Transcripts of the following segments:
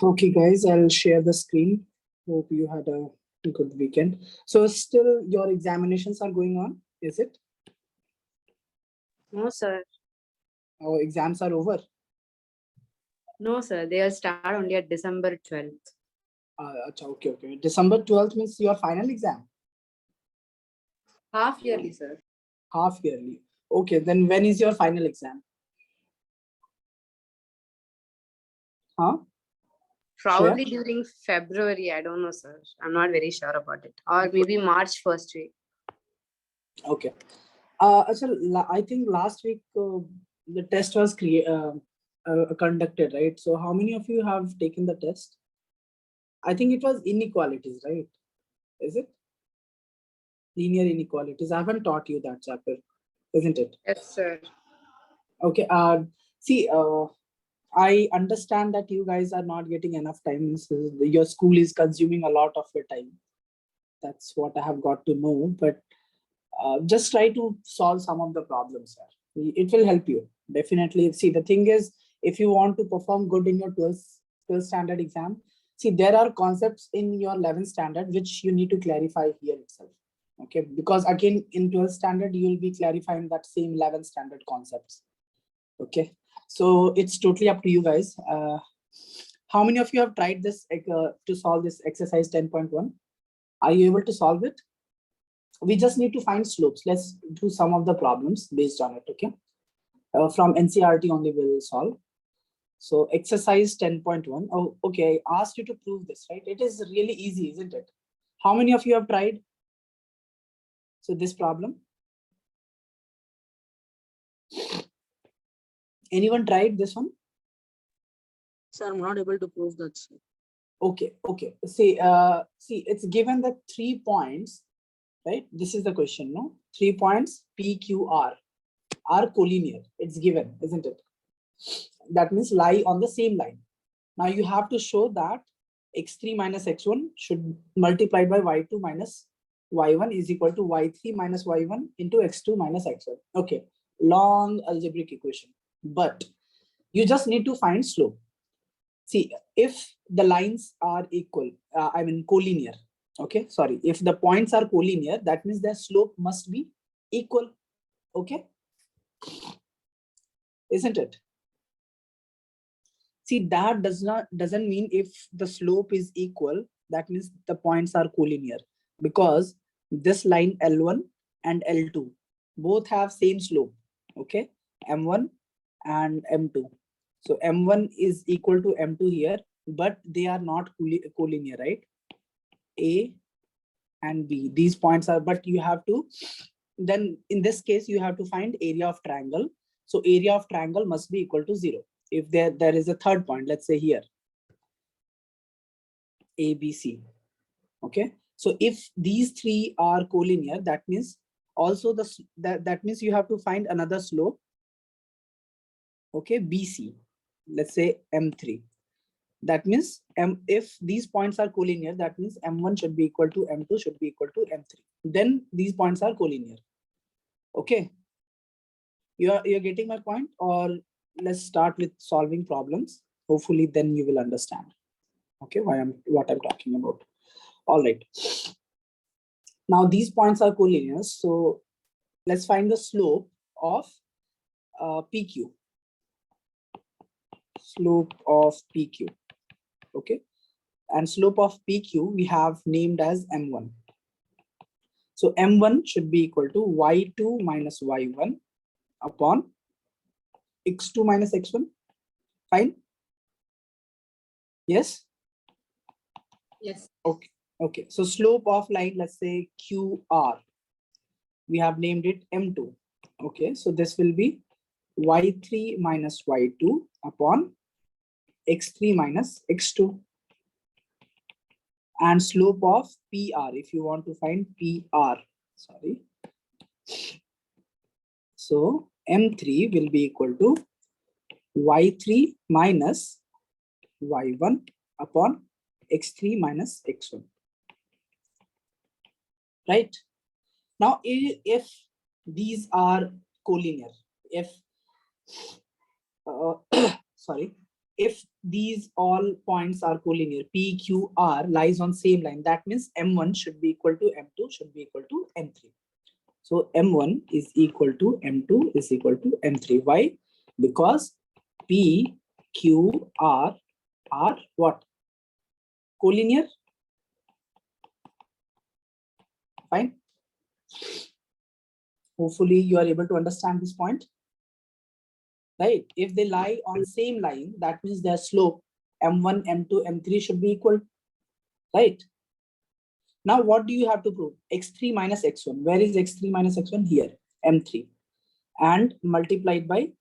Okay, guys, I'll share the screen. Hope you had a good weekend. So still your examinations are going on, is it? No, sir. Our exams are over. No, sir. They'll start only at December 12th. Okay. December 12th means your final exam? Half yearly, sir. Half yearly. Okay, then when is your final exam? Huh? Probably during February. I don't know, sir. I'm not very sure about it. Or maybe March first week. Okay. I think last week the test was conducted, right? So how many of you have taken the test? I think it was inequalities, right? Is it? Linear inequalities. I haven't taught you that chapter, isn't it? Yes, sir. Okay. See, I understand that you guys are not getting enough time. So your school is consuming a lot of your time. That's what I have got to know. But just try to solve some of the problems, sir. It will help you. Definitely. See, the thing is, if you want to perform good in your 12th standard exam, see, there are concepts in your 11th standard which you need to clarify here itself. Okay, because again, in 12th standard, you will be clarifying that same 11th standard concepts. Okay, so it's totally up to you guys. How many of you have tried this to solve this exercise 10.1? Are you able to solve it? We just need to find slopes. Let's do some of the problems based on it. Okay, from NCERT only we'll solve. So exercise 10.1. Oh, okay, I asked you to prove this, right? It is really easy, isn't it? How many of you have tried? So this problem. Anyone tried this one? Sir, I'm not able to prove that. Okay. See, it's given that 3 points, right? This is the question, no? 3 points PQR are collinear. It's given, isn't it? That means lie on the same line. Now you have to show that x3 minus x1 should multiply by y2 minus y1 is equal to y3 minus y1 into x2 minus x1. Okay, long algebraic equation, but you just need to find slope. See, if the lines are equal, collinear. Okay, sorry, if the points are collinear, that means their slope must be equal. Okay, isn't it? See, that doesn't mean if the slope is equal, that means the points are collinear, because this line L1 and L2 both have same slope. Okay, M1 and M2. So M1 is equal to M2 here, but they are not collinear, right? A and B, these points are, but you have to, then in this case, you have to find area of triangle. So area of triangle must be equal to 0. If there is a third point, let's say here, ABC. Okay, so if these three are collinear, that means also that means you have to find another slope. Okay, BC, let's say M3. That means if these points are collinear, that means M1 should be equal to M2 should be equal to M3. Then these points are collinear. Okay, you're getting my point? Or let's start with solving problems. Hopefully then you will understand, okay, what I'm talking about. All right, now these points are collinear, so let's find the slope of PQ. Slope of PQ. Okay, and slope of PQ we have named as M1. So M1 should be equal to Y2 minus Y1 upon X2 minus X1. Fine? Yes? Yes. Okay. So slope of line, let's say QR, we have named it M2. Okay, so this will be Y3 minus Y2 upon X3 minus X2. And slope of PR, if you want to find PR, sorry. So M3 will be equal to Y3 minus Y1 upon X3 minus X1. Right? Now, if these are collinear, if sorry, if these all points are collinear, P, Q, R lies on same line, that means M1 should be equal to M2 should be equal to M3. So M1 is equal to M2 is equal to M3. Why? Because P, Q, R are what? Collinear. Fine. Hopefully you are able to understand this point. Right? If they lie on same line, that means their slope M1, M2, M3 should be equal. Right? Now, what do you have to prove? X3 minus X1. Where is X3 minus X1? Here, M3. And multiplied by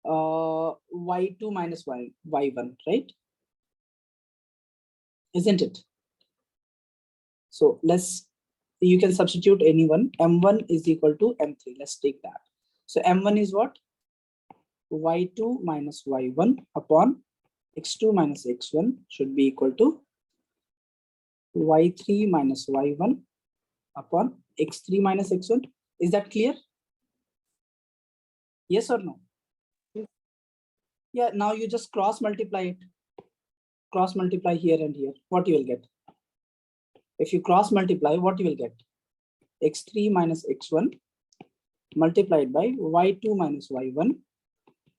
Y2 minus Y1, right? Isn't it? So you can substitute anyone. M1 is equal to M3. Let's take that. So M1 is what? Y2 minus Y1 upon X2 minus X1 should be equal to Y3 minus Y1 upon X3 minus X1. Is that clear? Yes or no? Yeah, now you just cross multiply it. Cross multiply here and here. What you will get? If you cross multiply, what you will get? X3 minus X1 multiplied by Y2 minus Y1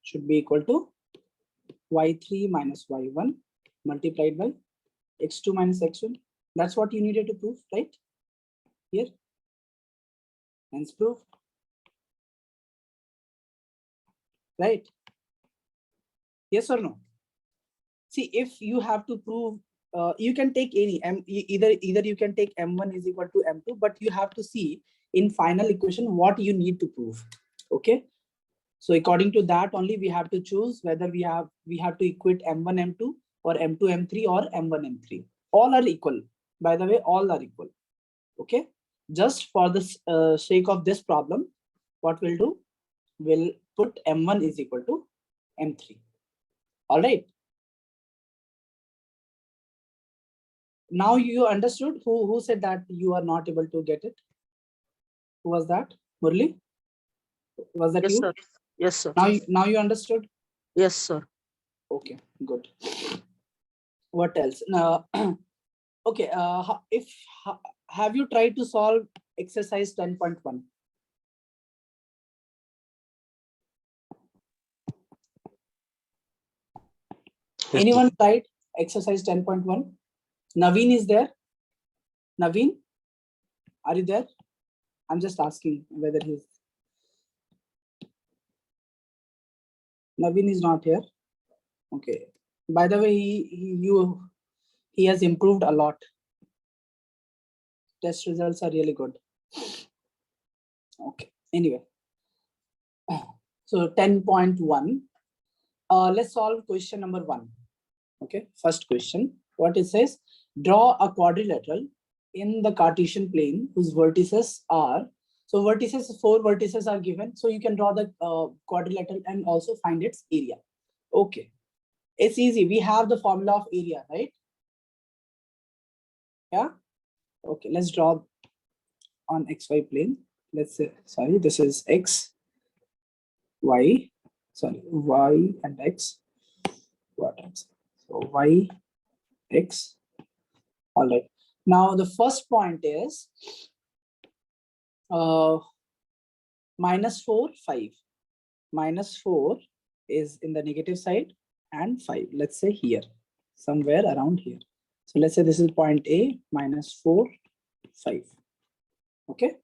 should be equal to Y3 minus Y1 multiplied by X2 minus X1. That's what you needed to prove, right? Here. Hence proved. Right? Yes or no? See, if you have to prove, you can take any either you can take M1 is equal to M2, but you have to see in final equation what you need to prove. Okay. So according to that only we have to choose whether we have to equate M1 M2 or M2 M3 or M1 M3. All are equal. By the way, all are equal. Okay. Just for the sake of this problem, what we'll do? We'll put M1 is equal to M3. All right. Now you understood. Who said that you are not able to get it? Who was that? Murli? Was that Yes, you? sir. Yes, sir. Now you understood? Yes, sir. Okay, good. What else? Now, okay. Have you tried to solve exercise 10.1? Anyone tried exercise 10.1? Naveen is there? Naveen, are you there? I'm just asking whether he's. Naveen is not here. Okay. By the way, he has improved a lot. Test results are really good. Okay. Anyway, so 10.1. Let's solve question number 1. Okay. First question. What it says: draw a quadrilateral in the Cartesian plane whose vertices are. So vertices, 4 vertices are given. So you can draw the quadrilateral and also find its area. Okay. It's easy. We have the formula of area, right? Yeah. Okay. Let's draw on XY plane. Let's say, sorry, this is X, Y, sorry, Y and X. What else? So Y, X. All right. Now the first point is -4, 5. -4 is in the negative side and 5. Let's say here, somewhere around here. So let's say this is point A, -4, 5. Okay.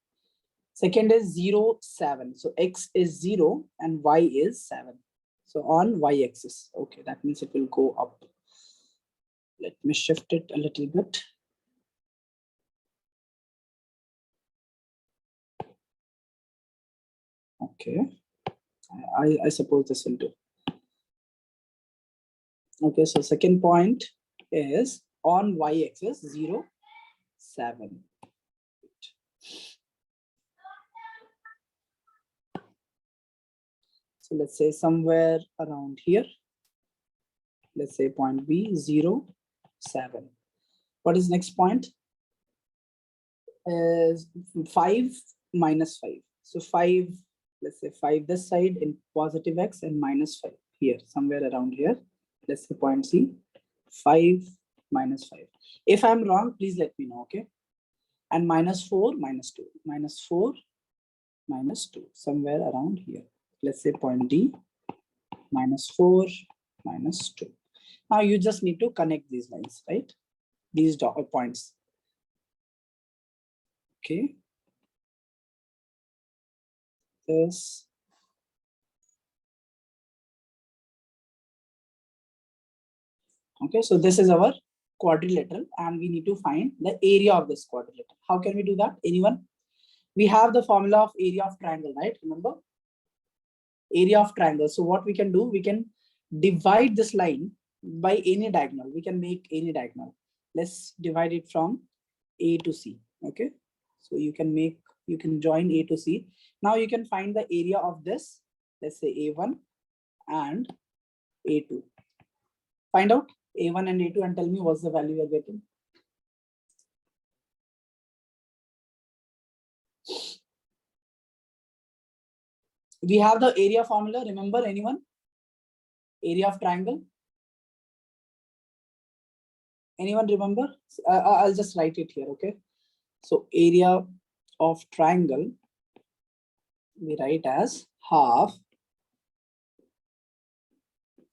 Second is 0, 7. So X is 0 and Y is 7. So on Y axis. Okay, that means it will go up. Let me shift it a little bit. Okay, I suppose this will do. Okay, so second point is on Y axis 0, 7. So let's say somewhere around here. Let's say point B, 0, 7. What is next point? Is 5 minus 5. So 5, let's say 5 this side in positive X and -5 here, somewhere around here. Let's say point C, 5 minus 5. If I'm wrong, please let me know, okay? And minus 4, minus 2, minus 4, minus 2, somewhere around here. Let's say point D, minus 4, minus 2. Now you just need to connect these lines, right? These points. Okay. This. Okay, so this is our quadrilateral and we need to find the area of this quadrilateral. How can we do that? Anyone? We have the formula of area of triangle, right? Remember? Area of triangle. So what we can do, we can divide this line by any diagonal. We can make any diagonal. Let's divide it from A to C. Okay. So you can join A to C. Now you can find the area of this, let's say A1 and A2. Find out A1 and A2 and tell me what's the value you're getting. We have the area formula. Remember, anyone? Area of triangle. Anyone remember? I'll just write it here, okay? So area of triangle, we write as half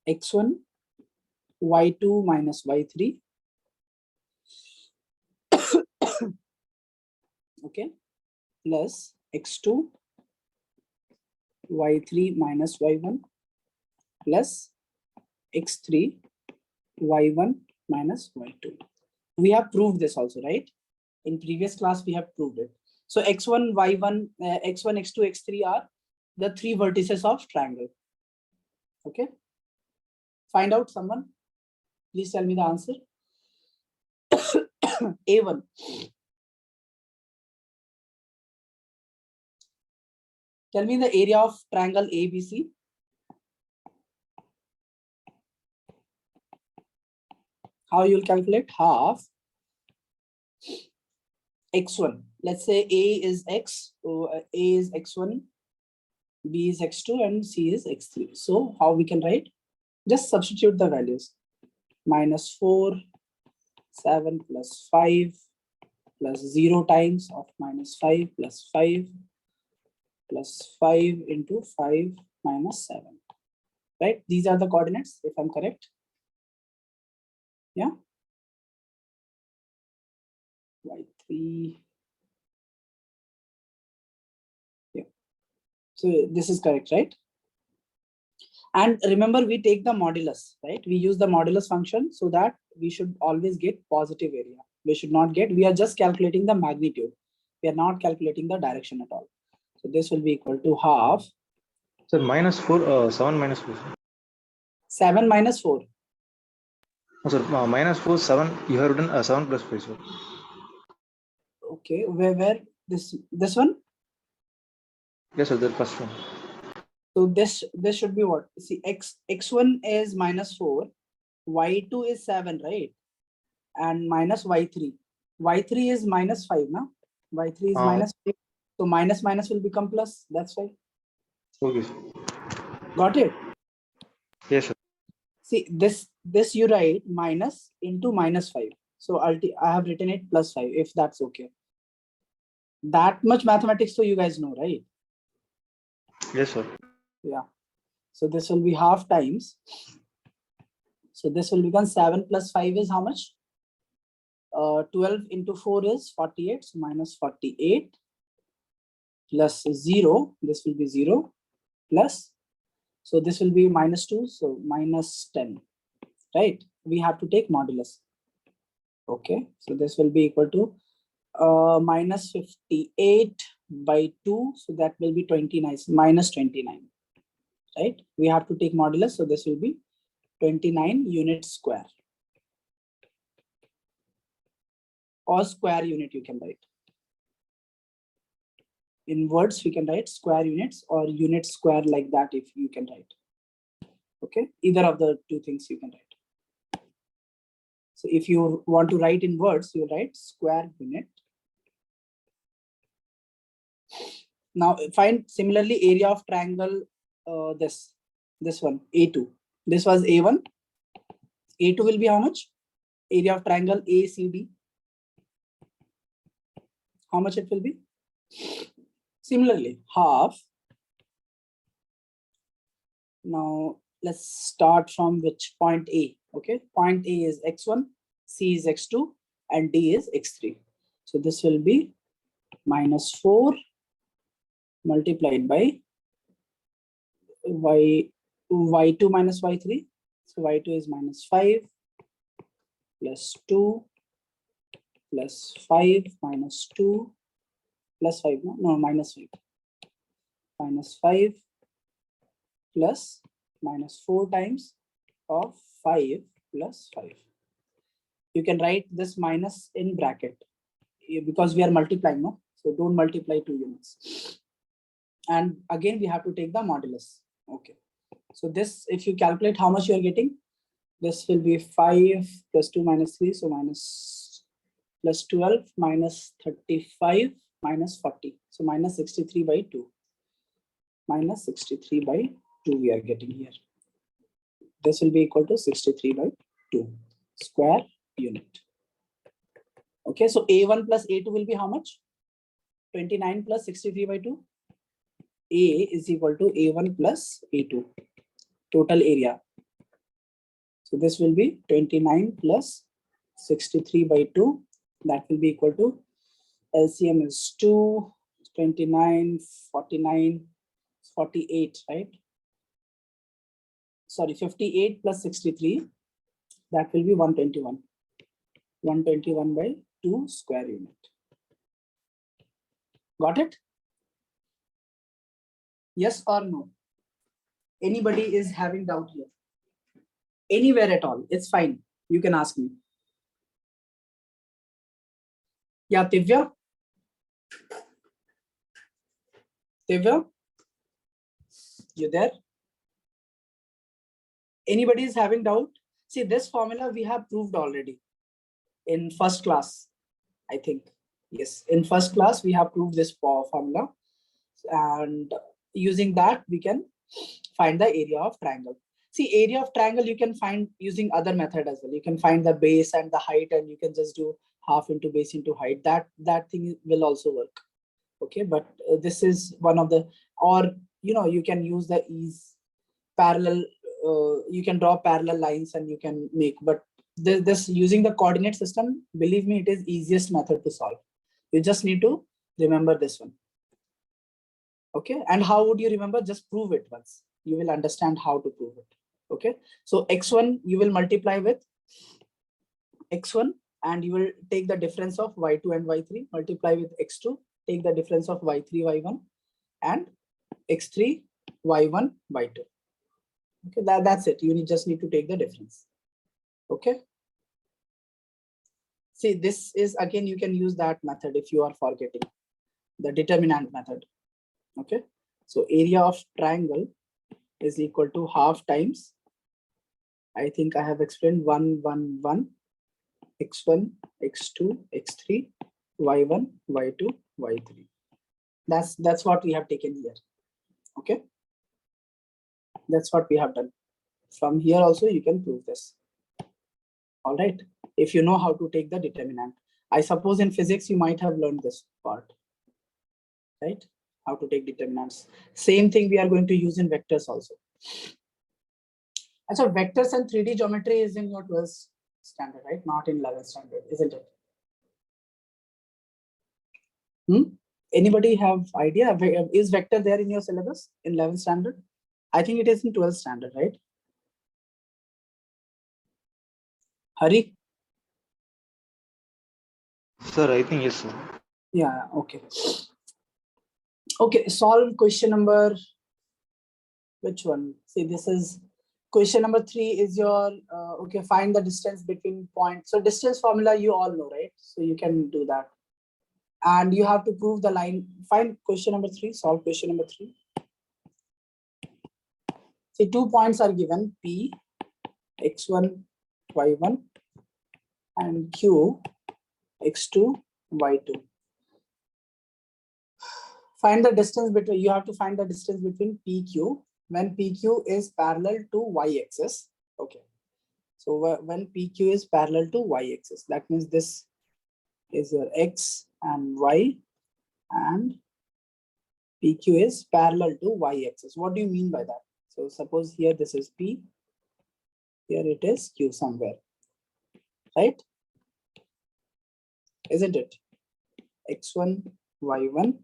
x1 y2 minus y3. Okay, plus x2 y3 minus y1 plus x3 y1 minus y2. We have proved this also, right? In previous class, we have proved it. So x1, y1, x1, x2, x3 are the three vertices of triangle. Okay. Find out someone. Please tell me the answer. A1. Tell me the area of triangle ABC. How you'll calculate? Half x1. Let's say A is x, so A is x1, B is x2, and C is x3. So how we can write? Just substitute the values. Minus 4, 7 plus 5 plus 0 times of minus 5 plus 5 plus 5 into 5 minus 7. Right? These are the coordinates, if I'm correct. Yeah. Y3. Yeah. So this is correct, right? And remember, we take the modulus, right? We use the modulus function so that we should always get positive area. We should not get, we are just calculating the magnitude. We are not calculating the direction at all. So this will be equal to half. So minus 4, 7 minus 4. 7 minus 4. Oh, sir, minus 4, 7. You have written 7 plus 5, sir. Okay, where this one? Yes, sir, the first one. So this should be what? See, x1 is minus 4, y2 is 7, right? And minus y3. Y3 is minus 5, now. Y3 is minus 5. So minus minus will become plus. That's why. Okay, sir. Got it? Yes, sir. See, this you write minus into minus 5. So I have written it plus 5, if that's okay. That much mathematics, so you guys know, right? Yes, sir. Yeah. So this will be half times. So this will become 7 plus 5 is how much? 12 into 4 is 48. So minus 48 plus 0. This will be 0 plus. So this will be minus 2. So minus 10. Right? We have to take modulus. Okay. So this will be equal to minus 58 by 2. So that will be 29. Minus 29. Right? We have to take modulus. So this will be 29 units square. Or square unit you can write. In words, we can write square units or unit square like that if you can write. Okay, either of the two things you can write. So if you want to write in words, you write square unit. Now find similarly area of triangle this. This one, A2. This was A1. A2 will be how much? Area of triangle ACD. How much it will be? Similarly, half. Now let's start from which point A. Okay, point A is x1, C is x2, and D is x3. So this will be -4 multiplied by y2 minus y3. So y2 is -5 plus 2 plus 5 minus 2 plus 5, no, minus 5. Minus 5 plus -4 times of 5 plus 5. You can write this minus in bracket because we are multiplying, no? So don't multiply 2 units. And again, we have to take the modulus. Okay. So this, if you calculate how much you are getting, this will be 5 plus 2 minus 3. So minus plus 12 minus 35 minus 40. So minus 63 by 2. Minus 63 by 2 we are getting here. This will be equal to 63 by 2 square unit. Okay, so A1 plus A2 will be how much? 29 plus 63 by 2. A is equal to A1 plus A2. Total area. So this will be 29 plus 63 by 2. That will be equal to LCM is 2, 29, 49, 48, right? Sorry, 58 plus 63. That will be 121. 121 by 2 square unit. Got it? Yes or no? Anybody is having doubt here? Anywhere at all, it's fine. You can ask me. Yeah, Divya? Divya? You there? Anybody is having doubt? See, this formula we have proved already in first class, I think. Yes, in first class, we have proved this formula. And using that, we can find the area of triangle. See, area of triangle you can find using other method as well. You can find the base and the height, and you can just do half into base into height. That thing will also work. Okay, but this is one of the, or you can use the ease parallel. You can draw parallel lines and you can make, but this using the coordinate system, believe me, it is easiest method to solve. You just need to remember this one. Okay, and how would you remember? Just prove it once. You will understand how to prove it. Okay, so x1 you will multiply with x1 and you will take the difference of y2 and y3, multiply with x2, take the difference of y3, y1 and x3, y1, y2. Okay, that's it. You just need to take the difference. Okay. See, this is again, you can use that method if you are forgetting the determinant method. Okay, so area of triangle is equal to half times, I think I have explained 1, 1, 1, x1, x2, x3, y1, y2, y3. That's what we have taken here. Okay, that's what we have done. From here also you can prove this. All right, if you know how to take the determinant. I suppose in physics you might have learned this part, right? How to take determinants. Same thing we are going to use in vectors also. And so vectors and 3D geometry is in your 12th standard, right? Not in 11th standard, isn't it? Anybody have idea? Is vector there in your syllabus in 11th standard? I think it is in 12th standard, right? Hari? Sir, I think yes, sir. Yeah, okay. Okay, solve question number, which one? See, this is question number 3 is your, okay, find the distance between points. So distance formula you all know, right? So you can do that. And you have to prove the line. Find question number 3, solve question number 3. See, 2 points are given, P, x1, y1, and Q, x2, y2. Find the distance between, you have to find the distance between PQ when PQ is parallel to y-axis. Okay. So when PQ is parallel to y-axis, that means this is your x and y, and PQ is parallel to y-axis. What do you mean by that? So suppose here this is P, here it is Q somewhere, right? Isn't it? X1, Y1,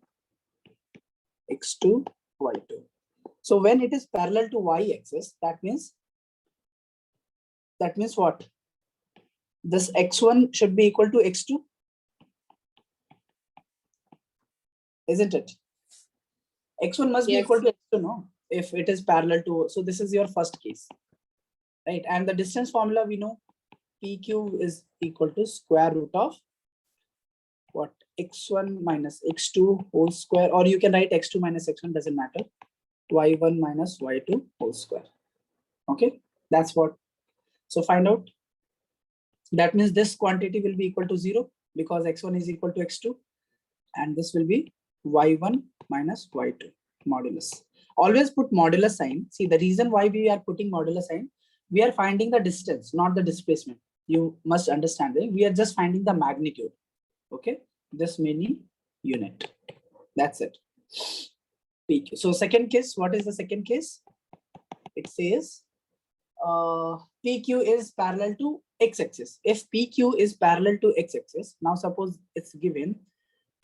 X2, Y2. So when it is parallel to y-axis, that means what? This X1 should be equal to X2, isn't it? X1 must be Yes. equal to X2, no? If it is parallel to, so this is your first case, right? And the distance formula we know, PQ is equal to square root of what? X1 minus X2 whole square, or you can write X2 minus X1, doesn't matter. Y1 minus Y2 whole square. Okay, that's what. So find out. That means this quantity will be equal to 0 because X1 is equal to X2, and this will be Y1 minus Y2 modulus. Always put modulus sign. See, the reason why we are putting modulus sign, we are finding the distance, not the displacement. You must understand it. We are just finding the magnitude. Okay, this many unit. That's it. PQ. So second case, what is the second case? It says PQ is parallel to x-axis. If PQ is parallel to x-axis, now suppose it's given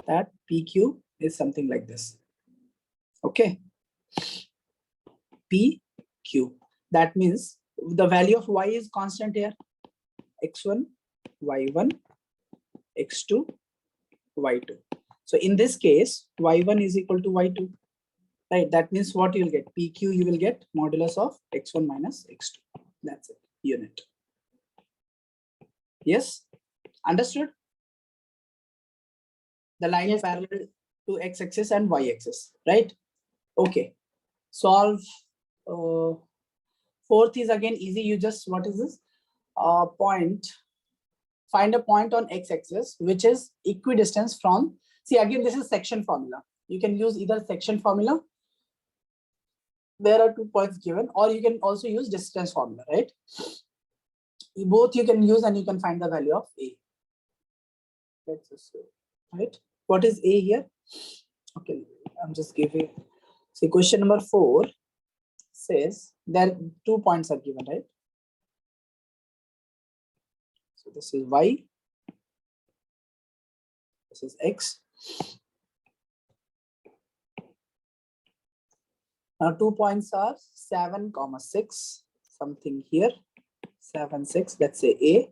that PQ is something like this. Okay, PQ. That means the value of y is constant here. X1, Y1, X2, Y2. So in this case, Y1 is equal to Y2. Right, that means what you'll get? PQ, you will get modulus of X1 minus X2. That's it, unit. Yes, understood? The line is parallel to x-axis and y-axis, right? Okay, solve. Fourth is again easy. You just, what is this? Point. Find a point on x-axis which is equidistant from, see again, this is section formula. You can use either section formula. There are 2 points given, or you can also use distance formula, right? Both you can use and you can find the value of A. Let's just say, right? What is A here? Okay, I'm just giving. See, question number 4 says there 2 points are given, right? So this is Y, this is X. Now 2 points are 7, 6, something here, 7, 6, let's say A,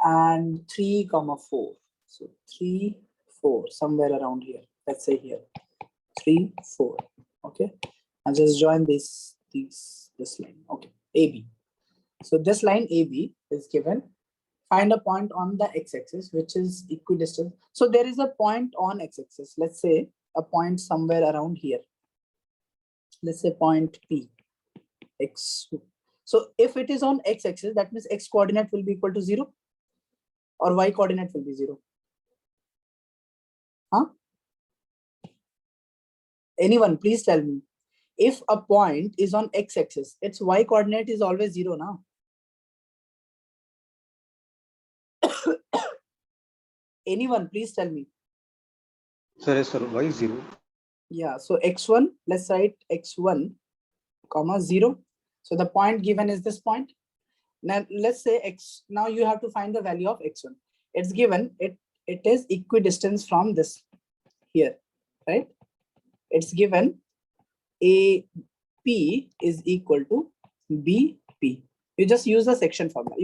and 3, 4. So 3, 4, somewhere around here. Let's say here, 3, 4. Okay, I'll just join this line. Okay, AB. So this line AB is given. Find a point on the x-axis which is equidistant. So there is a point on x-axis. Let's say a point somewhere around here. Let's say point P, X. So if it is on x-axis, that means x coordinate will be equal to 0 or y coordinate will be 0. Huh? Anyone, please tell me. If a point is on x-axis, its y coordinate is always 0 now. Anyone, please tell me. Sir, yes, sir. Y is 0. Yeah, so x1, let's write x1, 0. So the point given is this point. Now let's say x. Now you have to find the value of x1. It's given. It is equidistant from this here, right? It's given AP is equal to BP. You just use the section formula.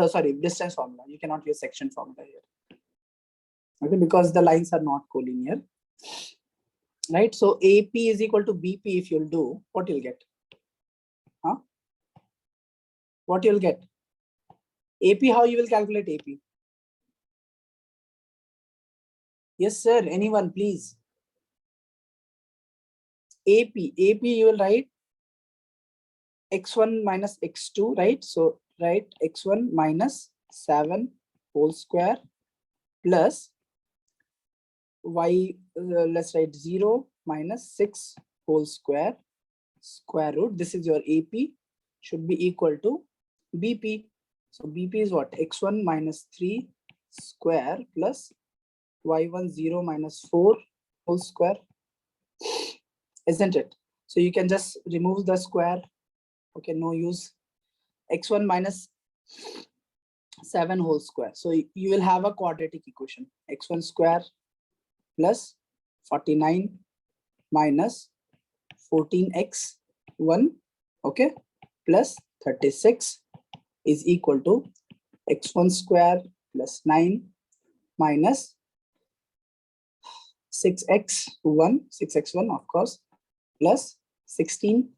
Sorry, distance formula. You cannot use section formula here. Okay, because the lines are not collinear. Right, so AP is equal to BP. If you'll do, what you'll get? Huh? What you'll get? AP, how you will calculate AP? Yes, sir. Anyone, please? AP, you will write x1 minus x2, right? So write x1 minus 7 whole square plus y, let's write 0 minus 6 whole square. square root, this is your AP, should be equal to BP. So BP is what? X1 minus 3 square plus Y1 0 minus 4 whole square, isn't it? So you can just remove the square. Okay, no use. X1 minus 7 whole square. So you will have a quadratic equation. X1 square plus 49 minus 14x1, okay, plus 36 is equal to x1 square plus 9 minus 6x1 of course, plus 16.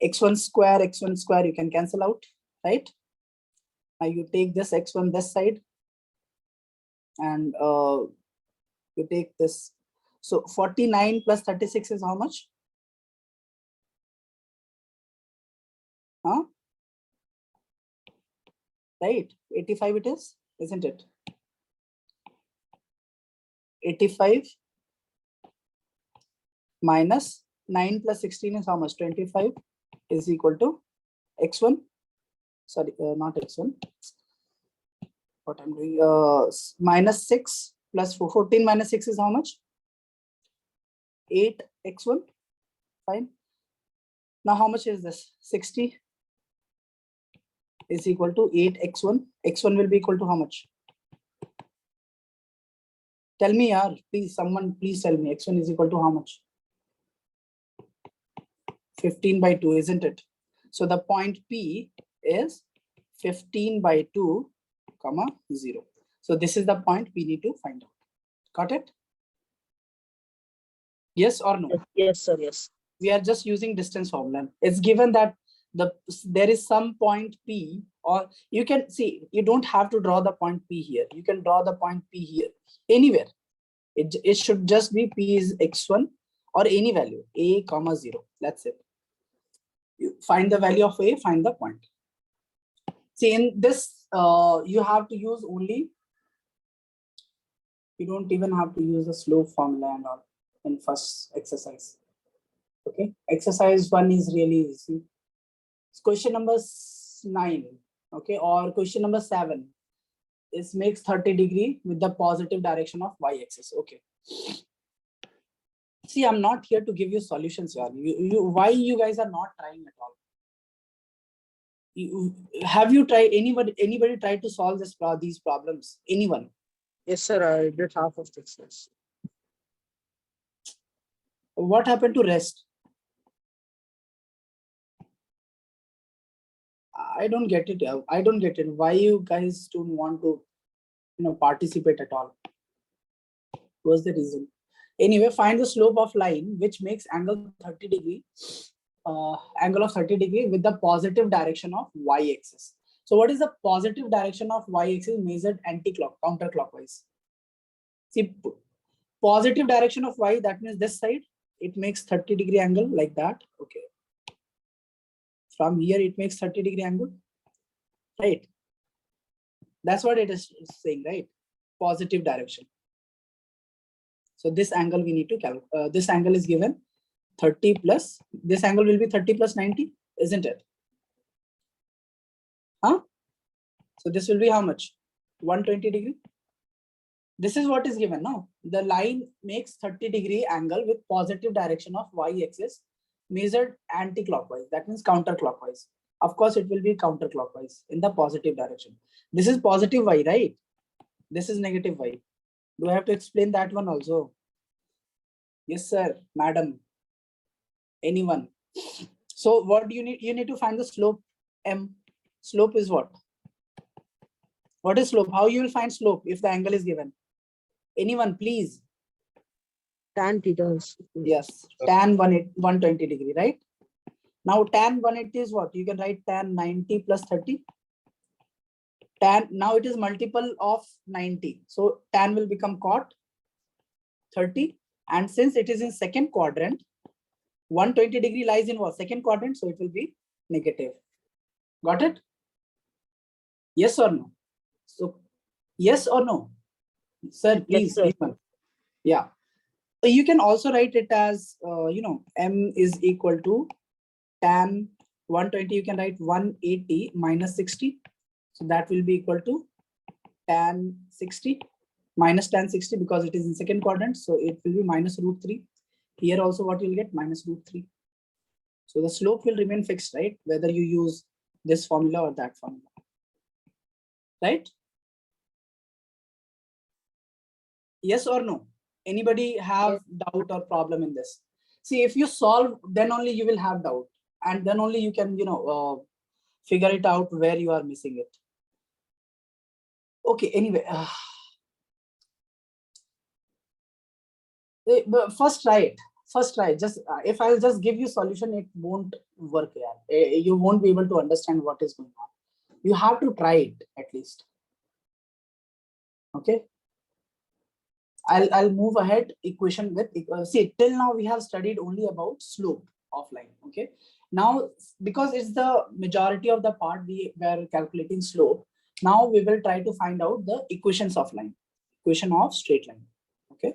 x1 square you can cancel out, right? Now you take this x1 this side and you take this. So 49 plus 36 is how much? Huh? Right, 85 it is, isn't it? 85 minus 9 plus 16 is how much? 25 is equal to x1. Sorry, not x1. What I'm doing, minus 6 plus 14 minus 6 is how much? 8x1. Fine. Now how much is this? 60 is equal to 8x1. x1 will be equal to how much? Tell me, yaar, please, someone please tell me. x1 is equal to how much? 15 by 2, isn't it? So the point P is 15 by 2, comma 0. So this is the point we need to find out. Got it? Yes or no? Yes, sir. Yes. We are just using distance formula. It's given that there is some point P, or you can see, you don't have to draw the point P here. You can draw the point P here, anywhere. It should just be P is x1 or any value, a comma 0. That's it. You find the value of a, find the point. See, in this, you have to use only, you don't even have to use the slope formula and all in first exercise. Okay, exercise 1 is really easy. It's question number 9, okay, or question number 7 is makes 30 degree with the positive direction of y-axis. Okay. See, I'm not here to give you solutions. Why you guys are not trying at all? Have you tried? Anybody tried to solve these problems? Anyone? Yes, sir. I did half of this. Yes. What happened to rest? I don't get it. I don't get it. Why you guys don't want to, participate at all? What's the reason? Anyway, find the slope of line which makes angle 30 degree, angle of 30 degree with the positive direction of y-axis. So what is the positive direction of y-axis measured counterclockwise? See, positive direction of y, that means this side, it makes 30 degree angle like that. Okay. From here, it makes 30 degree angle, right? That's what it is saying, right? Positive direction. So this angle we need to calculate. This angle is given 30 plus, this angle will be 30 plus 90, isn't it? Huh? So this will be how much? 120 degree. This is what is given now. The line makes 30 degree angle with positive direction of y-axis measured anti-clockwise. That means counterclockwise. Of course, it will be counterclockwise in the positive direction. This is positive y, right? This is negative y. Do I have to explain that one also? Yes, sir, madam. Anyone? So what do you need? You need to find the slope m. Slope is what? What is slope? How you will find slope if the angle is given? Anyone, please? Tan theta. Yes, tan 120 degree, right? Now tan 180 is what? You can write tan 90 plus 30. Tan, now it is multiple of 90. So tan will become cot 30. And since it is in second quadrant, 120 degree lies in what? Second quadrant. So it will be negative. Got it? Yes or no? So yes or no? Sir, please. Yes, sir. Yeah. You can also write it as, m is equal to tan 120. You can write 180 minus 60. So that will be equal to tan 60 minus tan 60 because it is in second quadrant. So it will be minus root 3. Here also what you'll get minus root 3. So the slope will remain fixed, right? Whether you use this formula or that formula, right? Yes or no? Anybody have doubt or problem in this? See, if you solve, then only you will have doubt, and then only you can, figure it out where you are missing it. Okay, anyway. But first try it. First try it. Just if I'll just give you solution, it won't work here. You won't be able to understand what is going on. You have to try it at least. Okay. I'll move ahead equation with, see, till now we have studied only about slope of line. Okay. Now, because it's the majority of the part we were calculating slope, now we will try to find out the equations of line, equation of straight line. Okay.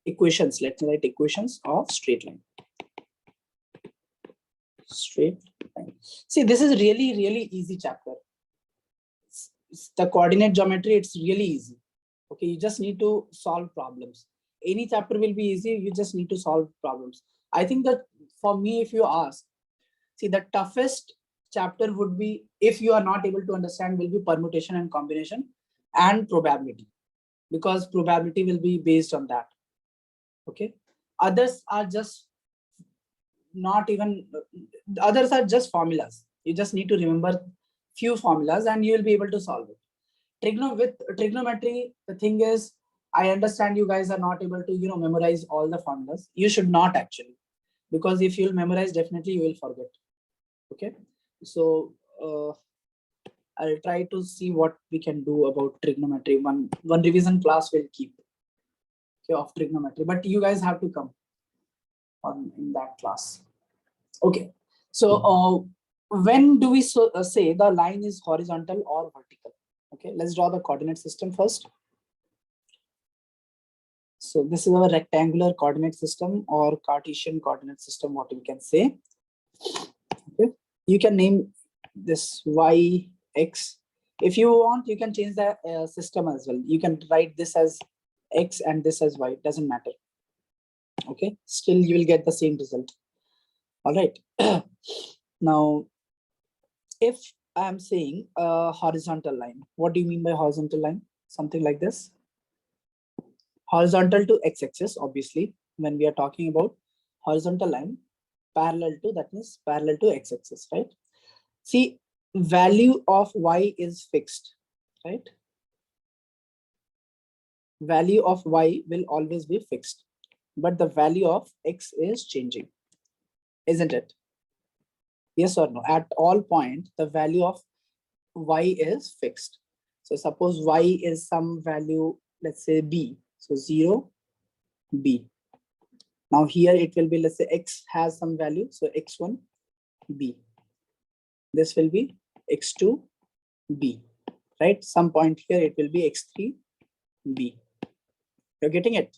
Equations, let's write equations of straight line. Straight line. See, this is really, really easy chapter. The coordinate geometry, it's really easy. Okay, you just need to solve problems. Any chapter will be easy, you just need to solve problems. I think that for me, if you ask, see, the toughest chapter would be, if you are not able to understand, will be permutation and combination and probability, because probability will be based on that. Okay, others are just not even, others are just formulas. You just need to remember few formulas and you will be able to solve it. With trigonometry, the thing is, I understand you guys are not able to, memorize all the formulas. You should not actually, because if you'll memorize, definitely you will forget. Okay, so I'll try to see what we can do about trigonometry. One revision class will keep, okay, of trigonometry, but you guys have to come on in that class. Okay, so when do we say the line is horizontal or vertical? Okay, let's draw the coordinate system first. So this is our rectangular coordinate system or Cartesian coordinate system, what we can say. Okay, you can name this y, x. If you want, you can change the system as well. You can write this as x and this as y, it doesn't matter. Okay, still you will get the same result. All right. Now, if I'm saying a horizontal line, what do you mean by horizontal line? Something like this. Horizontal to x-axis, obviously, when we are talking about horizontal line, parallel to, that means parallel to x-axis, right? See, value of y is fixed, right? Value of y will always be fixed, but the value of x is changing, isn't it? Yes or no? At all point, the value of y is fixed. So suppose y is some value, let's say b. So 0, b. Now here it will be, let's say x has some value. So x1, b. This will be x2, b. Right? Some point here it will be x3, b. You're getting it?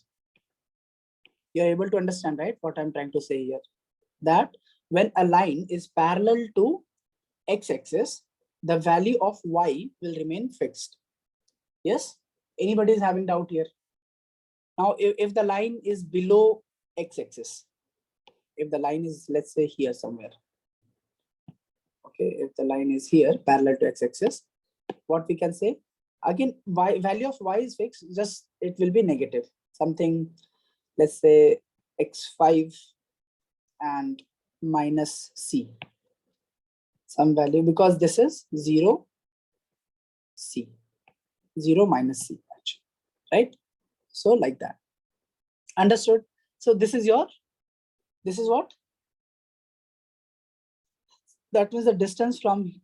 You're able to understand, right? What I'm trying to say here. That when a line is parallel to x-axis, the value of y will remain fixed. Yes? Anybody is having doubt here? Now, if the line is below x-axis, if the line is, let's say, here somewhere. Okay, if the line is here parallel to x-axis, what we can say? Again, value of y is fixed, just it will be negative. Something, let's say, x5 and minus c. Some value, because this is 0, c. 0 minus c, actually, right? So like that. Understood? So this is what? That means the distance from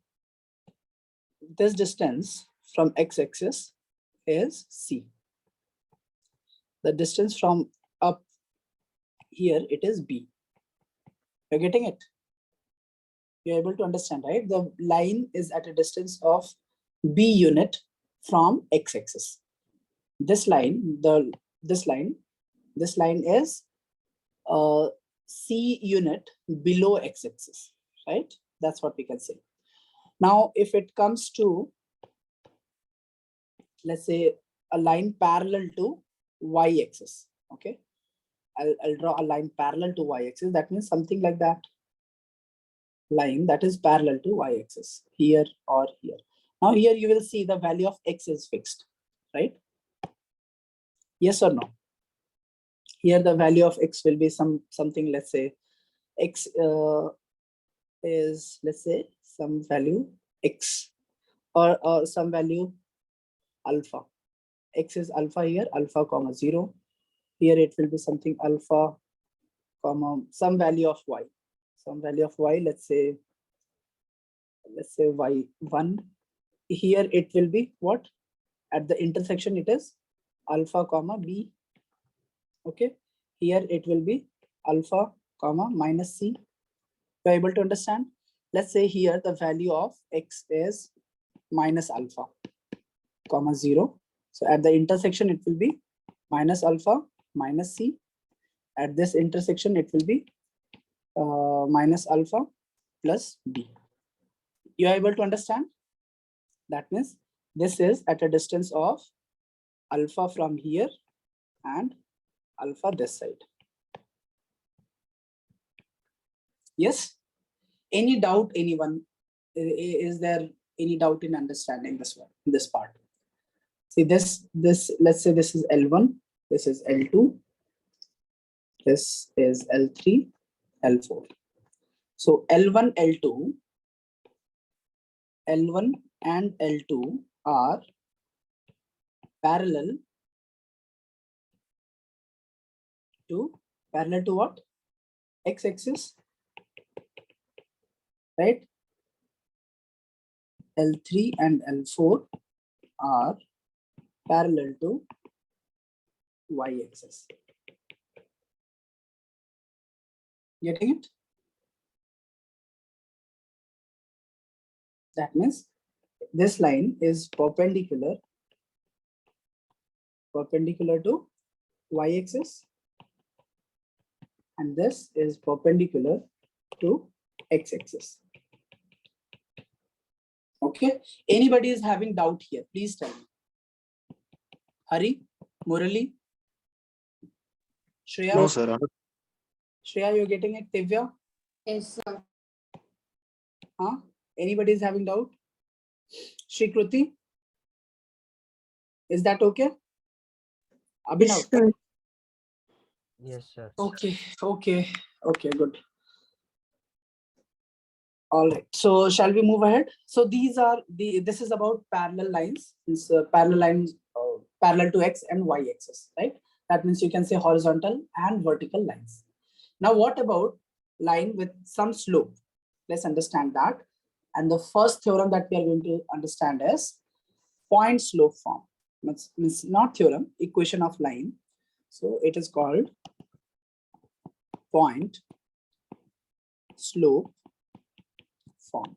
this distance from x-axis is c. The distance from up here, it is b. You're getting it? You're able to understand, right? The line is at a distance of b unit from x-axis. this line, this line is C unit below x-axis, right? That's what we can say. Now, if it comes to, let's say, a line parallel to y-axis, okay? I'll draw a line parallel to y-axis. That means something like that. Line that is parallel to y-axis, here or here. Now here you will see the value of x is fixed, right? Yes or no? Here the value of x will be something, let's say x is, let's say, some value x, or some value alpha. X is alpha here, alpha comma 0. Here it will be something alpha comma some value of y. Some value of y, let's say y1. Here it will be what? At the intersection it is alpha comma b. Okay. Here it will be alpha comma minus c. You are able to understand? Let's say here the value of x is minus alpha comma 0. So at the intersection it will be minus alpha minus c. At this intersection it will be minus alpha plus b. You are able to understand? That means this is at a distance of alpha from here and alpha this side. Yes? Any doubt, anyone? Is there any doubt in understanding this one, this part? See this, let's say this is L1, this is L2, this is L3, L4. So L1 and L2 are parallel to what? X-axis, right? L3 and L4 are parallel to y-axis. Getting it? That means this line is perpendicular to y-axis, and this is perpendicular to x-axis. Okay. Anybody is having doubt here? Please tell me. Hari, Murali, Shreya. No, sir. Shreya, you're getting it. Divya. Yes, sir. Huh? Anybody is having doubt? Shri-Kruti, is that okay? Abhinav? Yes, sir. Okay, good. All right, so shall we move ahead? So these are this is about parallel lines. This parallel lines parallel to x and y axis, right? That means you can say horizontal and vertical lines. Now, what about line with some slope? Let's understand that. And the first theorem that we are going to understand is point slope form. Means not theorem, equation of line. So it is called point slope form.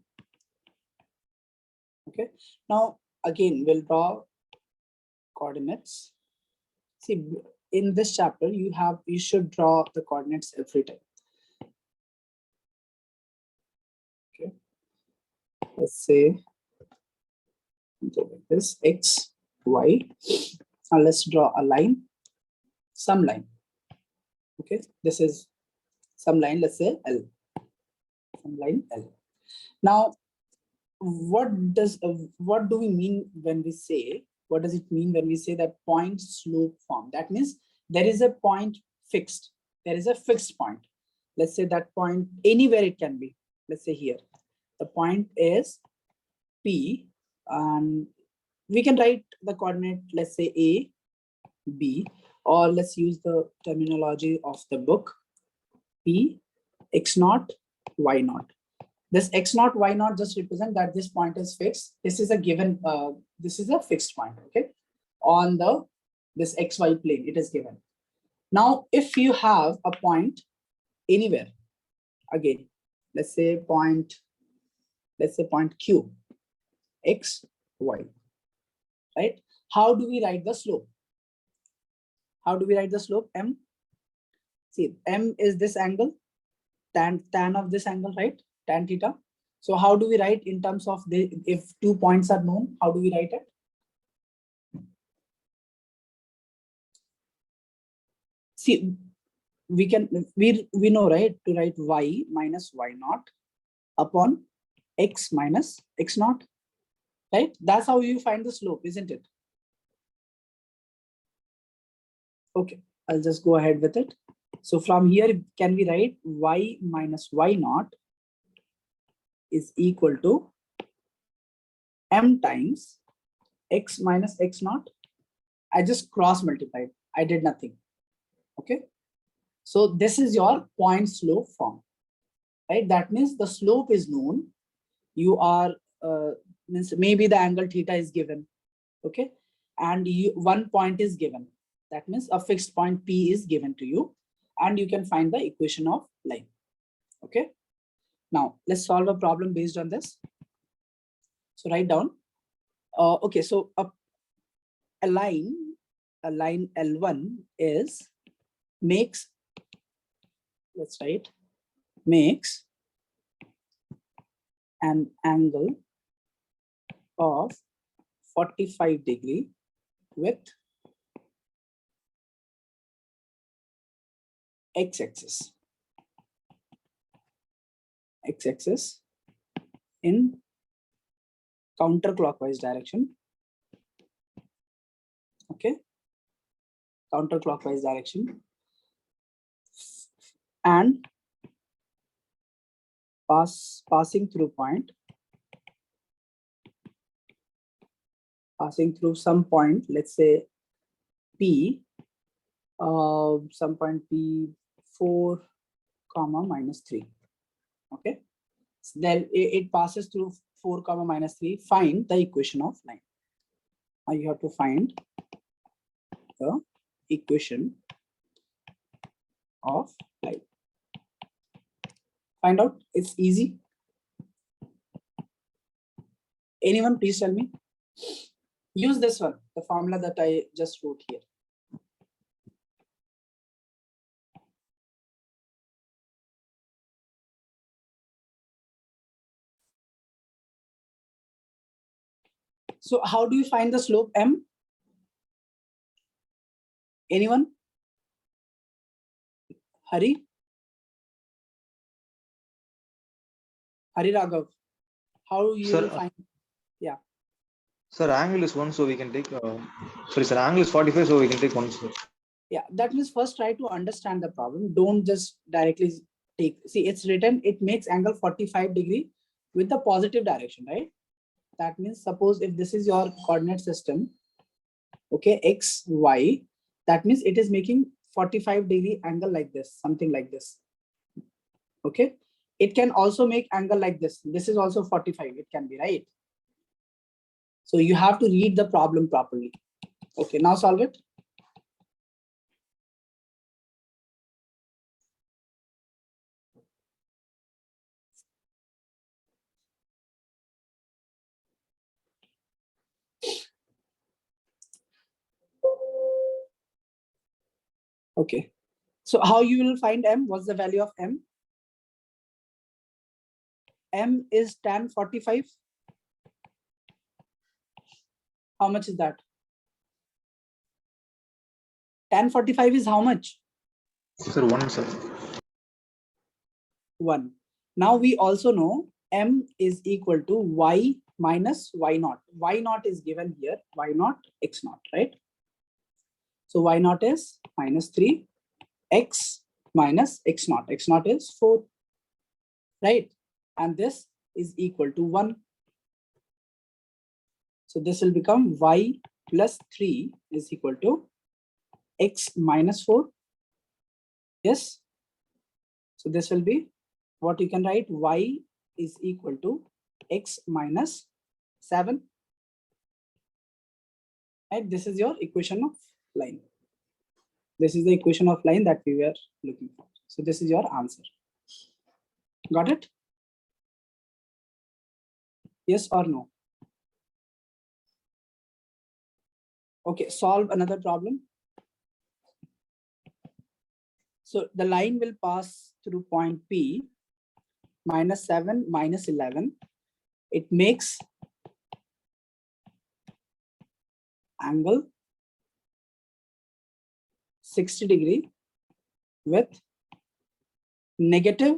Okay. Now again, we'll draw coordinates. See, in this chapter, you should draw the coordinates every time. Okay. Let's say this x, y. Now let's draw a line, some line. Okay, this is some line, let's say L. Some line L. Now, what do we mean when we say, what does it mean when we say that point slope form? That means there is a point fixed. There is a fixed point. Let's say that point, anywhere it can be. Let's say here. The point is P, and we can write the coordinate, let's say A, B, or let's use the terminology of the book, P, x0, y0. This x0, y0 just represent that this point is fixed. This is a given, this is a fixed point, okay? On this xy plane, it is given. Now, if you have a point anywhere, again, let's say point Q, x, y, right? How do we write the slope? How do we write the slope? M. See, M is this angle, tan of this angle, right? Tan theta. So how do we write in terms of the, if 2 points are known, how do we write it? See, we know, right, to write y minus y naught upon x minus x naught, right? That's how you find the slope, isn't it? Okay, I'll just go ahead with it. So from here, can we write y minus y naught is equal to m times x minus x naught? I just cross multiplied. I did nothing. Okay. So this is your point slope form, right? That means the slope is known. You are, means maybe the angle theta is given. Okay. And one point is given. That means a fixed point P is given to you, and you can find the equation of line. Okay. Now let's solve a problem based on this. So write down. Okay. So a line L1 is makes, let's write, makes an angle of 45 degree with x-axis in counterclockwise direction. Okay, counterclockwise direction, and passing through some point, let's say P, some point P 4, minus 3. Okay, so then it passes through 4, minus 3. Find the equation of line. Now you have to find the equation of line. Find out. It's easy. Anyone, please tell me. Use this one, the formula that I just wrote here. So how do you find the slope M? Anyone? Hari Raghav. How you Sir, will find? Yeah. Sir, angle is 1, so we can take, sorry, sir, angle is 45, so we can take 1, sir. Yeah, that means first try to understand the problem. Don't just directly take, see, it's written, it makes angle 45 degree with the positive direction, right? That means suppose if this is your coordinate system, okay, x, y, that means it is making 45 degree angle like this, something like this. Okay, it can also make angle like this. This is also 45, it can be, right? So you have to read the problem properly. Okay, now solve it. Okay, so how you will find M? What's the value of M? M is tan 45. How much is that? Tan 45 is how much? Sir, 1, sir. 1. Now we also know M is equal to y minus y naught. Y naught is given here, y naught, x naught, right? So y naught is minus 3, x minus x naught. X naught is 4, right? And this is equal to 1. So this will become y plus 3 is equal to x minus 4. Yes. So this will be what you can write, y is equal to x minus 7. Right? This is your equation of line. This is the equation of line that we were looking for. So this is your answer. Got it? Yes or no? Okay, solve another problem. So the line will pass through point P, -7, -11. It makes angle 60 degree with negative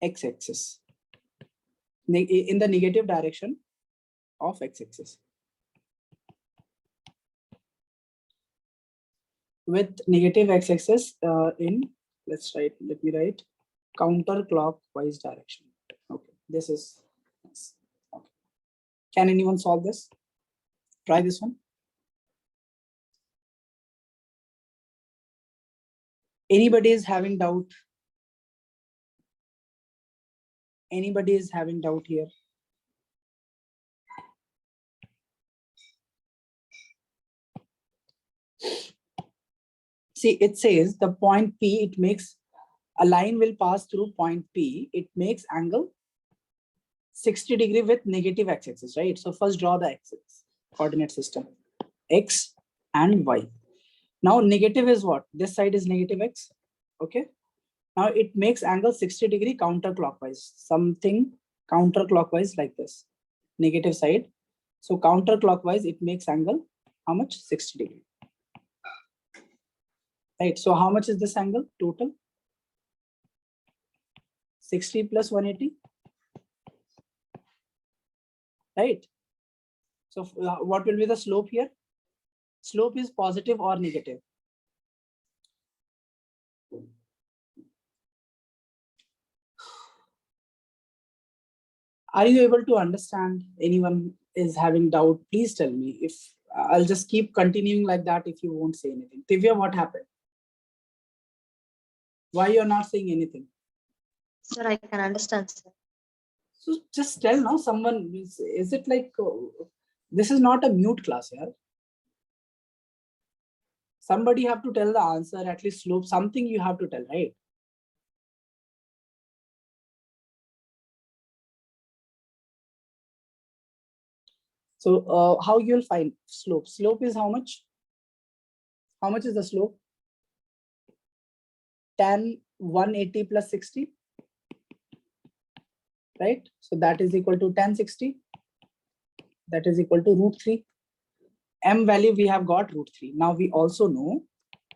x-axis, in the negative direction of x-axis. With negative x-axis in, let me write, counterclockwise direction. Okay, this is, okay. Can anyone solve this? Try this one. Anybody is having doubt? Anybody is having doubt here? See, it says the point P, it makes, a line will pass through point P, it makes angle 60 degree with negative x-axis, right? So first draw the axis, coordinate system, x and y. Now negative is what? This side is negative x, okay? Now it makes angle 60 degree counterclockwise, something counterclockwise like this, negative side. So counterclockwise, it makes angle, how much? 60 degree. Right, so how much is this angle total? 60 plus 180, right? So what will be the slope here? Slope is positive or negative? Are you able to understand? Anyone is having doubt? Please tell me. If I'll just keep continuing like that if you won't say anything. Divya, what happened? Why you're not saying anything? Sir, I can understand, sir. So just tell now someone, is it like, this is not a mute class here. Somebody have to tell the answer, at least slope, something you have to tell, right? So how you'll find slope? Slope is how much? How much is the slope? Tan 180 plus 60, right? So that is equal to tan 60. That is equal to √3. M value we have got √3. Now we also know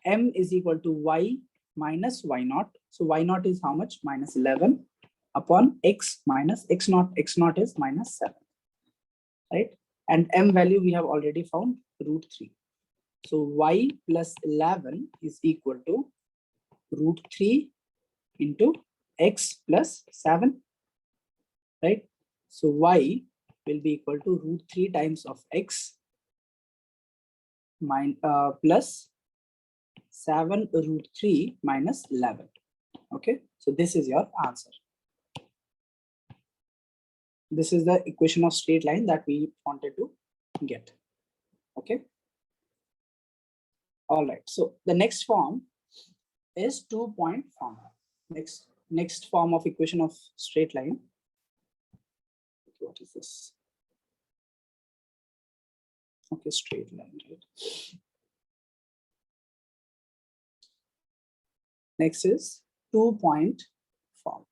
M is equal to Y minus Y naught. So Y naught is how much? -11 upon X minus X naught. X naught is -7, right? And M value we have already found √3. So Y plus 11 is equal to √3 into X plus 7, right? So Y will be equal to √3 times of X plus 7 √3 minus 11. Okay, so this is your answer. This is the equation of straight line that we wanted to get. Okay. All right. So the next form is 2-point form. Next form of equation of straight line. What is this? Okay, straight line, right? Next is 2-point form.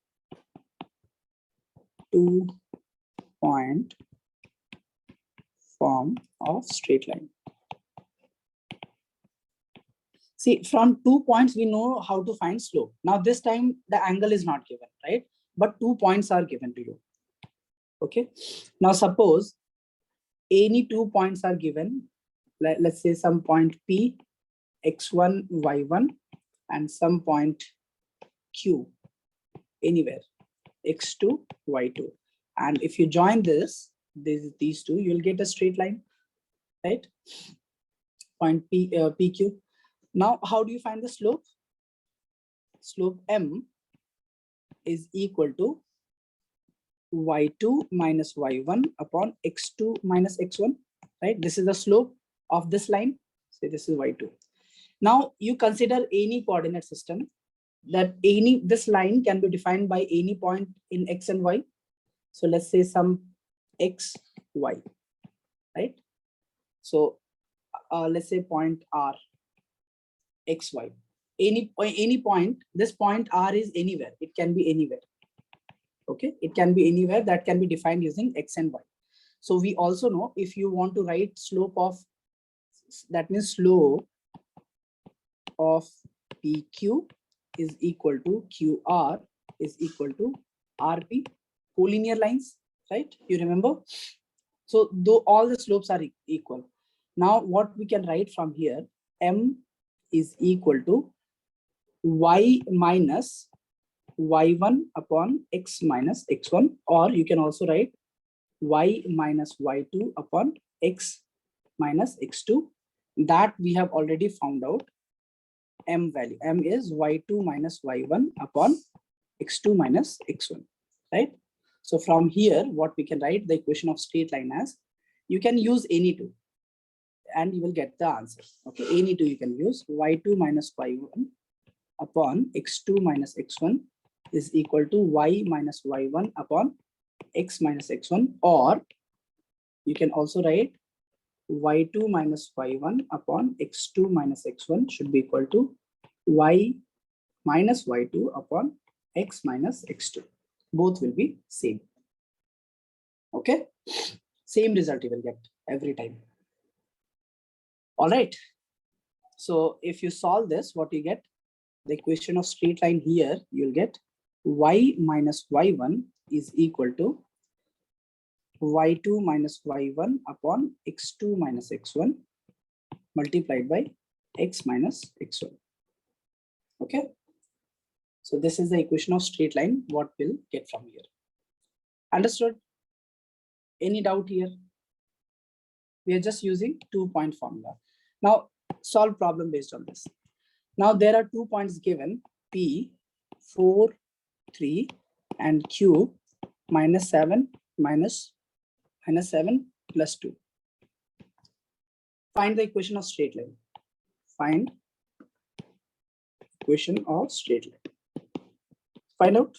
2-point form of straight line. See, from 2 points, we know how to find slope. Now this time the angle is not given, right? But 2 points are given to you. Okay. Now suppose any 2 points are given. Let's say some point P, x1, y1, and some point Q, anywhere, x2, y2. And if you join these two, you'll get a straight line, right? Point P, PQ. Now, how do you find the slope? Slope M is equal to y2 minus y1 upon x2 minus x1, right? This is the slope of this line. Say this is y2. Now you consider any coordinate system that this line can be defined by any point in x and y. So let's say some x, y, right? So let's say point R. xy. Any point, this point R is anywhere. It can be anywhere. Okay, it can be anywhere that can be defined using x and y. So we also know if you want to write slope of, that means slope of PQ is equal to QR is equal to RP, collinear lines, right? You remember? So though all the slopes are equal. Now what we can write from here, M is equal to y minus y1 upon x minus x1, or you can also write y minus y2 upon x minus x2. That we have already found out M value. M is y2 minus y1 upon x2 minus x1, right? So from here, what we can write the equation of straight line as, you can use any two and you will get the answer. Okay, any two you can use, y2 minus y1 upon x2 minus x1 is equal to y minus y1 upon x minus x1, or you can also write y2 minus y1 upon x2 minus x1 should be equal to y minus y2 upon x minus x2. Both will be same. Okay, same result you will get every time. All right, so if you solve this, what you get, the equation of straight line here, you'll get y minus y1 is equal to y2 minus y1 upon x2 minus x1 multiplied by x minus x1. Okay, so this is the equation of straight line, what we'll get from here. Understood? Any doubt here? We are just using 2-point formula. Now solve problem based on this. Now there are 2 points given, P 4, 3 and Q minus 7 minus 7 plus 2. Find the equation of straight line. Find equation of straight line. Find out.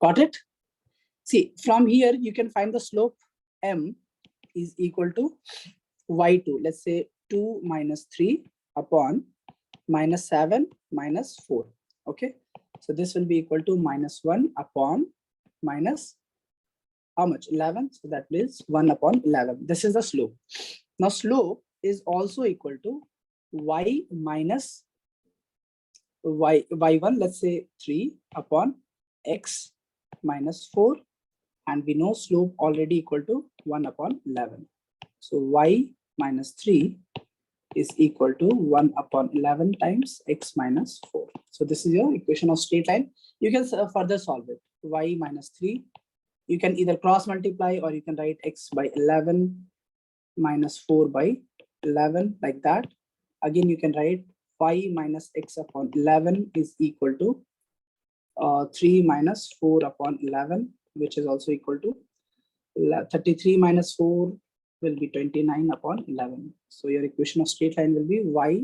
Got it? See, from here you can find the slope M is equal to y2. Let's say 2 minus 3 upon minus 7 minus 4. Okay, so this will be equal to minus 1 upon minus how much? 11. So that is 1 upon 11. This is the slope. Now slope is also equal to y minus y1, let's say 3 upon x minus 4, and we know slope already equal to 1 upon 11. So y minus 3 is equal to 1 upon 11 times x minus 4. So this is your equation of straight line. You can further solve it. Y minus 3, you can either cross multiply or you can write x by 11 minus 4 by 11, like that. Again, you can write y minus x upon 11 is equal to 3 minus 4 upon 11, which is also equal to 33 minus 4 will be 29 upon 11. So your equation of straight line will be y,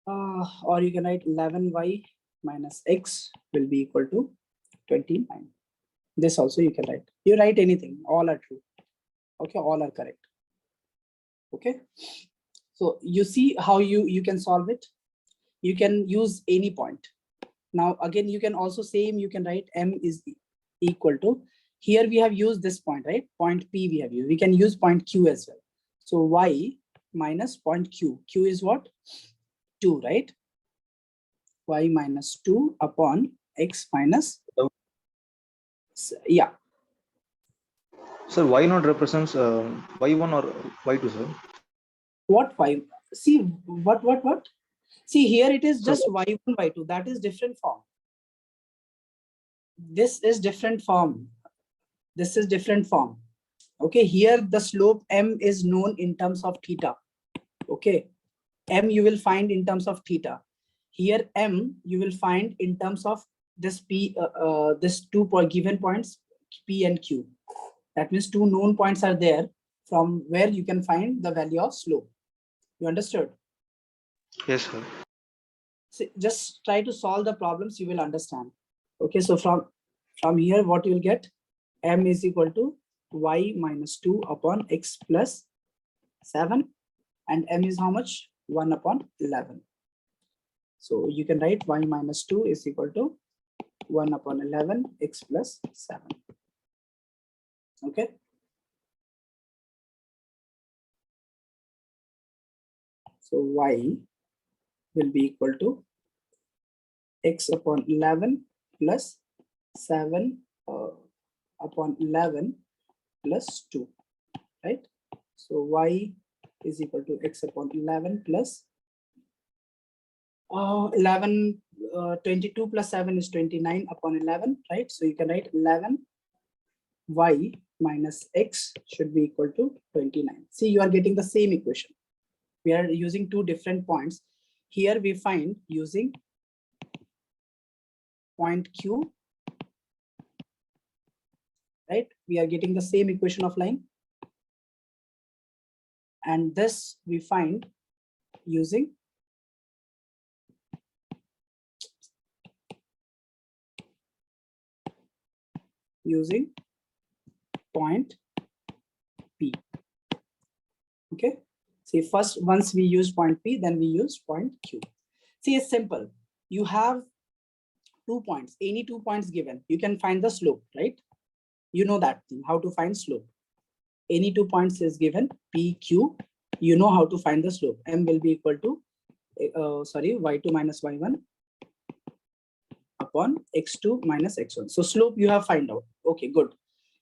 or you can write 11y minus x will be equal to 29. This also you can write. You write anything, all are true. Okay, all are correct. Okay, so you see how you can solve it. You can use any point. Now again, you can also you can write M is equal to, here we have used this point, right? Point P we have used. We can use point Q as well. So y minus point Q. Q is what? 2, right? Y minus 2 upon x minus, yeah. Sir, y not represents y1 or y2, sir? What y? See, what? See, here it is just y1, y2. That is different form. This is different form. This is different form. Okay, here the slope M is known in terms of theta. Okay, M you will find in terms of theta. Here M you will find in terms of this P, this given points P and Q. That means two known points are there from where you can find the value of slope. You understood? Yes, sir. So just try to solve the problems, you will understand. Okay, so from here what you will get, M is equal to y minus 2 upon x plus 7, and M is how much? 1 upon 11. So you can write y minus 2 is equal to 1 upon 11 x plus 7. Okay. So y will be equal to x upon 11 plus 7 upon 11 plus 2, right? So y is equal to x upon 11 plus 22 plus 7 is 29 upon 11, right? So you can write 11 y minus x should be equal to 29. See, you are getting the same equation. We are using two different points. Here we find using point Q, right? We are getting the same equation of line. And this we find using point P. Okay. See, first, once we use point P, then we use point Q. See, it's simple. You have 2 points, any 2 points given, you can find the slope, right? You know that thing, how to find slope. Any 2 points is given, P, Q, you know how to find the slope. M will be equal to, y2 minus y1 upon x2 minus x1. So slope you have find out. Okay, good.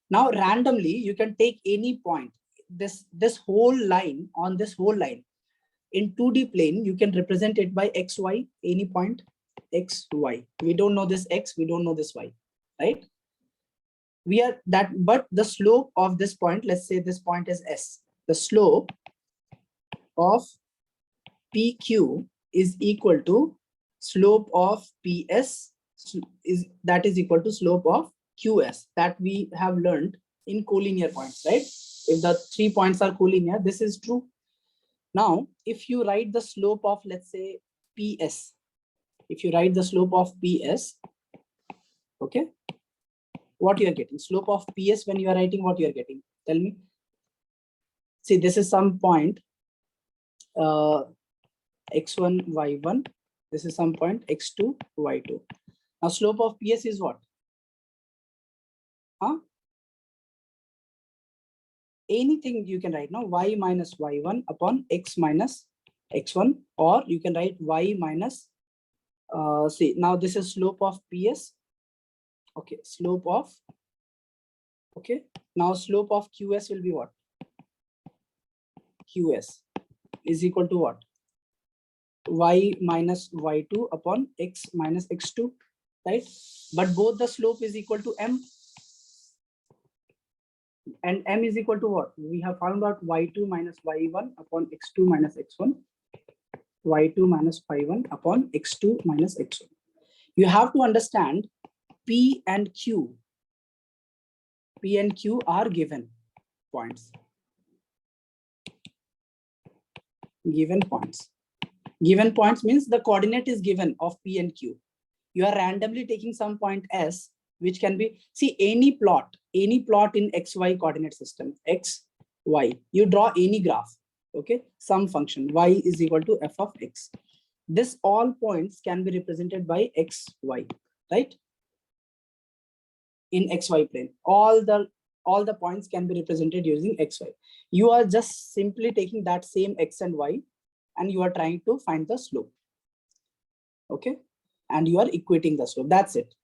Now randomly you can take any point, this whole line, on this whole line in 2D plane, you can represent it by xy, any point xy. We don't know this x, we don't know this y, right? We are that, but the slope of this point, let's say this point is S, the slope of PQ is equal to slope of PS that is equal to slope of QS, that we have learned in collinear points, right? If the 3 points are collinear, this is true. Now, if you write the slope of, let's say, PS, if you write the slope of PS, okay, what you are getting? Slope of PS when you are writing, what you are getting? Tell me. See, this is some point x1, y1. This is some point x2, y2. Now, slope of PS is what? Huh? Anything you can write now, y minus y1 upon x minus x1, or you can write y minus, see, now this is slope of PS. Okay, slope of, okay, now slope of QS will be what? QS is equal to what? Y minus y2 upon x minus x2, right? But both the slope is equal to M. And M is equal to what? We have found out y2 minus y1 upon x2 minus x1, y2 minus y1 upon x2 minus x1. You have to understand P and Q are given points. Given points. Given points means the coordinate is given of P and Q. You are randomly taking some point S, which can be, see, any plot in XY coordinate system, X, Y, you draw any graph, okay? Some function, Y is equal to f of X. This all points can be represented by X, Y, right? In XY plane, all the points can be represented using XY. You are just simply taking that same X and Y and you are trying to find the slope, okay? And you are equating the slope, that's it.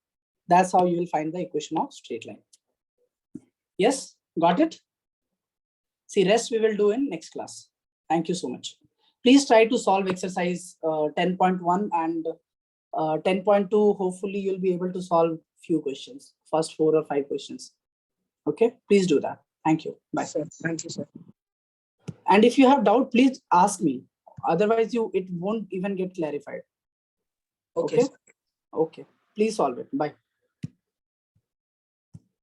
That's how you will find the equation of straight line. Yes, got it? See, rest we will do in next class. Thank you so much. Please try to solve exercise 10.1 and 10.2. Hopefully you'll be able to solve few questions, first 4 or 5 questions. Okay, please do that. Thank you. Bye. Sir, thank you, sir. And if you have doubt, please ask me. Otherwise, it won't even get clarified. Okay. Okay. Okay. Please solve it. Bye.